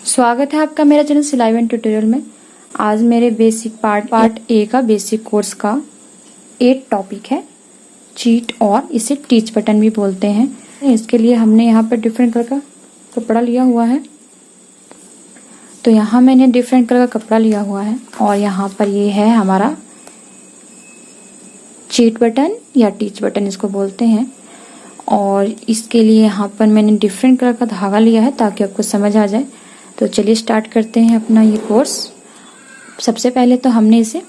स्वागत है आपका मेरा चैनल सिलाई एंड ट्यूटोरियल में। आज मेरे बेसिक पार्ट ए का बेसिक कोर्स का 8 टॉपिक है, चीट और इसे टीच बटन भी बोलते हैं। इसके लिए हमने यहाँ पर डिफरेंट कलर का कपड़ा लिया हुआ है। तो यहाँ मैंने डिफरेंट कलर का कपड़ा लिया हुआ है और यहाँ पर ये है हमारा चीट बटन या टीच बटन इसको बोलते हैं। और इसके लिए यहाँ पर मैंने डिफरेंट कलर का धागा लिया है ताकि आपको समझ आ जाए। तो चलिए स्टार्ट करते हैं अपना ये कोर्स। सबसे पहले तो हमने इसे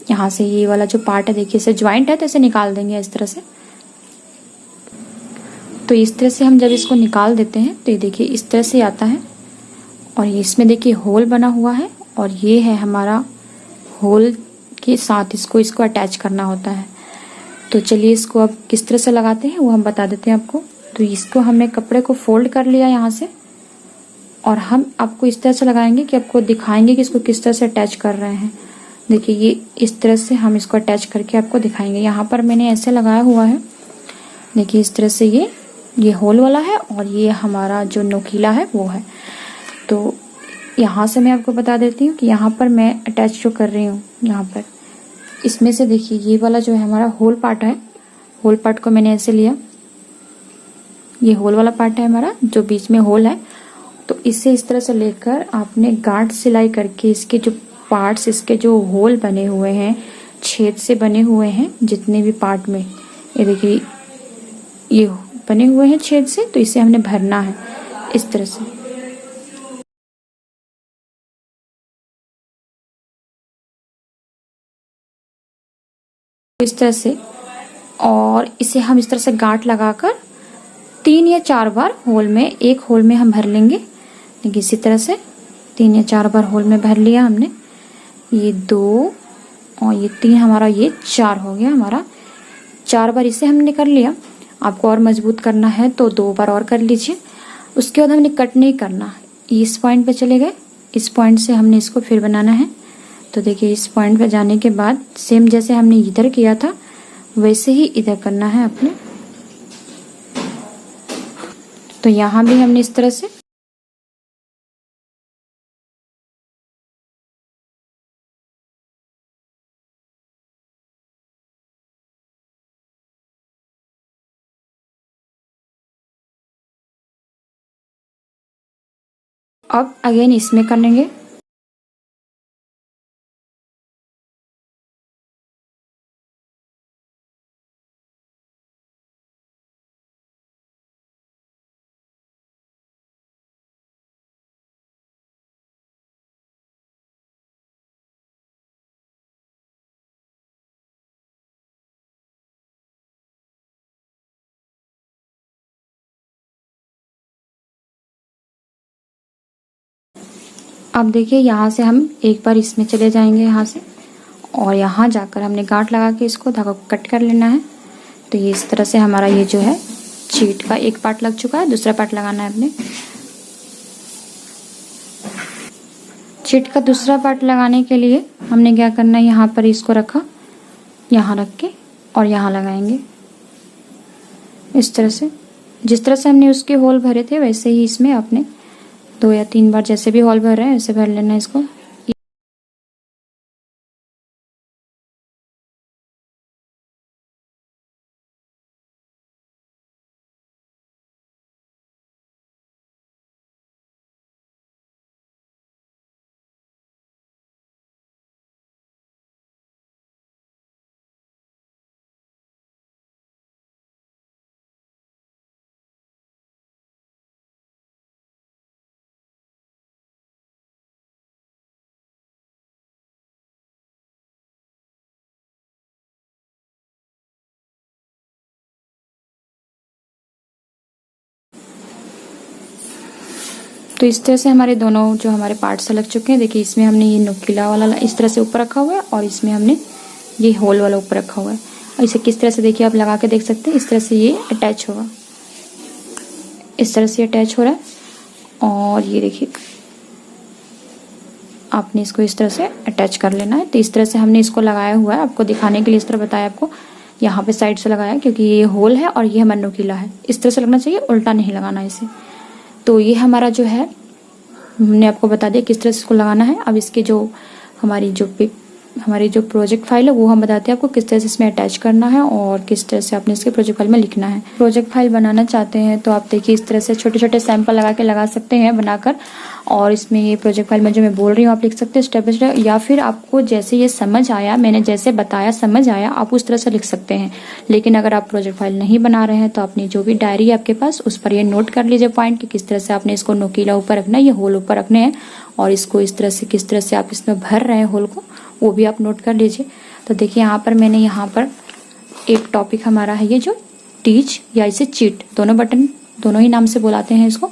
यहाँ से ये वाला जो पार्ट है, देखिए इसे ज्वाइंट है तो इसे निकाल देंगे इस तरह से। तो इस तरह से हम जब इसको निकाल देते हैं तो ये देखिए इस तरह से आता है और इसमें देखिए होल बना हुआ है और ये है हमारा होल के साथ इसको अटैच करना होता है। तो चलिए इसको अब किस तरह से लगाते हैं वो हम बता देते हैं आपको। तो इसको हमने कपड़े को फोल्ड कर लिया यहाँ से और हम आपको इस तरह से लगाएंगे कि आपको दिखाएंगे कि इसको किस तरह से अटैच कर रहे हैं। देखिए ये इस तरह से हम इसको अटैच करके आपको दिखाएंगे। यहाँ पर मैंने ऐसे लगाया हुआ है, देखिए इस तरह से ये होल वाला है और ये हमारा जो नोकीला है वो है। तो यहाँ से मैं आपको बता देती हूँ कि यहाँ पर मैं अटैच जो कर रही हूँ, यहाँ पर इसमें से देखिए ये वाला जो है हमारा होल पार्ट है, होल पार्ट को मैंने ऐसे लिया, ये होल वाला पार्ट है हमारा जो बीच में होल है। तो इसे इस तरह से लेकर आपने गांठ सिलाई करके इसके जो पार्ट्स, इसके जो होल बने हुए हैं, छेद से बने हुए हैं जितने भी पार्ट में, ये देखिए ये बने हुए हैं छेद से, तो इसे हमने भरना है इस तरह से। इस तरह से और इसे हम इस तरह से गांठ लगाकर 3 या 4 बार होल में, एक होल में हम भर लेंगे। देखिए इसी तरह से 3 या 4 बार होल में भर लिया हमने। ये 2 और ये 3, हमारा ये 4 हो गया हमारा। 4 बार इसे हमने कर लिया। आपको और मजबूत करना है तो 2 बार और कर लीजिए। उसके बाद हमने कट नहीं करना, इस पॉइंट पे चले गए, इस पॉइंट से हमने इसको फिर बनाना है। तो देखिए इस पॉइंट पे जाने के बाद सेम जैसे हमने इधर किया था वैसे ही इधर करना है अपने। तो यहाँ भी हमने इस तरह से अब अगेन इसमें करेंगे। अब देखिए यहाँ से हम एक बार इसमें चले जाएंगे यहाँ से, और यहाँ जाकर हमने गांठ लगा के इसको धागा को कट कर लेना है। तो ये इस तरह से हमारा ये जो है चीट का एक पार्ट लग चुका है, दूसरा पार्ट लगाना है अपने। चीट का दूसरा पार्ट लगाने के लिए हमने क्या करना है, यहाँ पर इसको रखा, यहाँ रख के और यहाँ लगाएंगे इस तरह से। जिस तरह से हमने उसके होल भरे थे वैसे ही इसमें अपने 2 या 3 बार जैसे भी होल भर रहे हैं वैसे भर लेना है इसको। तो इस तरह से हमारे दोनों जो हमारे पार्ट्स लग चुके हैं। देखिए इसमें हमने ये नुकीला वाला इस तरह से ऊपर रखा हुआ है और इसमें हमने ये होल वाला ऊपर रखा हुआ है। और इसे किस तरह से देखिए आप लगा के देख सकते हैं, इस तरह से ये अटैच होगा, इस तरह से अटैच हो रहा है। और ये देखिए आपने इसको इस तरह से अटैच कर लेना है। तो इस तरह से हमने इसको लगाया हुआ है, आपको दिखाने के लिए इस तरह बताया आपको। यहाँ पे साइड से लगाया क्योंकि ये होल है और ये हमारा नुकीला है, इस तरह से लगना चाहिए, उल्टा नहीं लगाना इसे। तो ये हमारा जो है हमने आपको बता दिया किस तरह से इसको लगाना है। अब इसके जो हमारी जो प्रोजेक्ट फाइल है वो हम बताते हैं आपको किस तरह से इसमें अटैच करना है और किस तरह से आपने इसके प्रोजेक्ट फाइल में लिखना है। प्रोजेक्ट फाइल बनाना चाहते हैं तो आप देखिए इस तरह से छोटे छोटे सैंपल लगा सकते हैं बनाकर, और इसमें ये प्रोजेक्ट फाइल में जो मैं बोल रही हूँ आप लिख सकते हैं स्टेप बाय स्टेप, या फिर आपको जैसे ये समझ आया, मैंने जैसे बताया समझ आया, आप उस तरह से लिख सकते हैं। लेकिन अगर आप प्रोजेक्ट फाइल नहीं बना रहे हैं तो अपनी जो भी डायरी है आपके पास उस पर ये नोट कर लीजिए पॉइंट कि किस तरह से आपने इसको नोकीला ऊपर रखना है, ये होल ऊपर रखने हैं, और इसको इस तरह से किस तरह से आप इसमें भर रहे हैं होल को वो भी आप नोट कर लीजिए। तो देखिए यहाँ पर मैंने एक टॉपिक हमारा है ये जो टीच या इसे चीट, दोनों बटन दोनों ही नाम से बुलाते हैं इसको,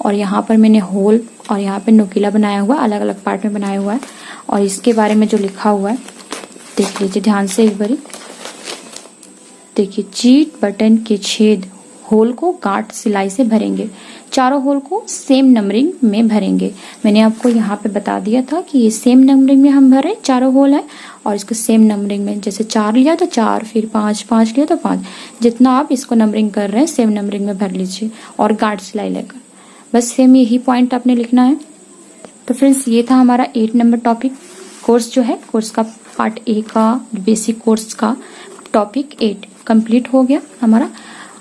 और यहाँ पर मैंने होल और यहाँ पे नुकीला बनाया हुआ, अलग अलग पार्ट में बनाया हुआ है। और इसके बारे में जो लिखा हुआ है देख लीजिए ध्यान से एक बारी। देखिए चीट बटन के छेद होल को गांठ सिलाई से भरेंगे, चारों होल को सेम नंबरिंग में भरेंगे। मैंने आपको यहाँ पे बता दिया था कि ये सेम नंबरिंग में हम भरें, चारों होल है और इसको सेम नंबरिंग में, जैसे 4 लिया तो 4, फिर 5 लिया तो 5, जितना आप इसको नंबरिंग कर रहे हैं सेम नंबरिंग में भर लीजिए और गांठ सिलाई लेकर, बस सेम यही पॉइंट आपने लिखना है। तो फ्रेंड्स ये था हमारा 8 नंबर टॉपिक। कोर्स जो है, कोर्स का पार्ट ए का बेसिक कोर्स का टॉपिक 8 कंप्लीट हो गया हमारा,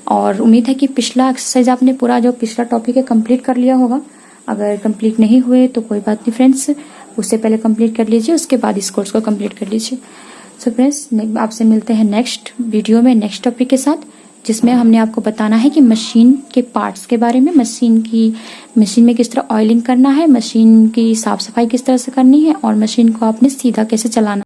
और उम्मीद है कि पिछला एक्सरसाइज आपने पूरा जो पिछला टॉपिक है कंप्लीट कर लिया होगा। अगर कंप्लीट नहीं हुए तो कोई बात नहीं फ्रेंड्स, उससे पहले कंप्लीट कर लीजिए, उसके बाद इस कोर्स को कंप्लीट कर लीजिए। सो फ्रेंड्स आपसे मिलते हैं नेक्स्ट वीडियो में नेक्स्ट टॉपिक के साथ, जिसमें हमने आपको बताना है कि मशीन के पार्ट्स के बारे में, मशीन में किस तरह ऑयलिंग करना है, मशीन की साफ सफाई किस तरह से करनी है, और मशीन को आपने सीधा कैसे चलाना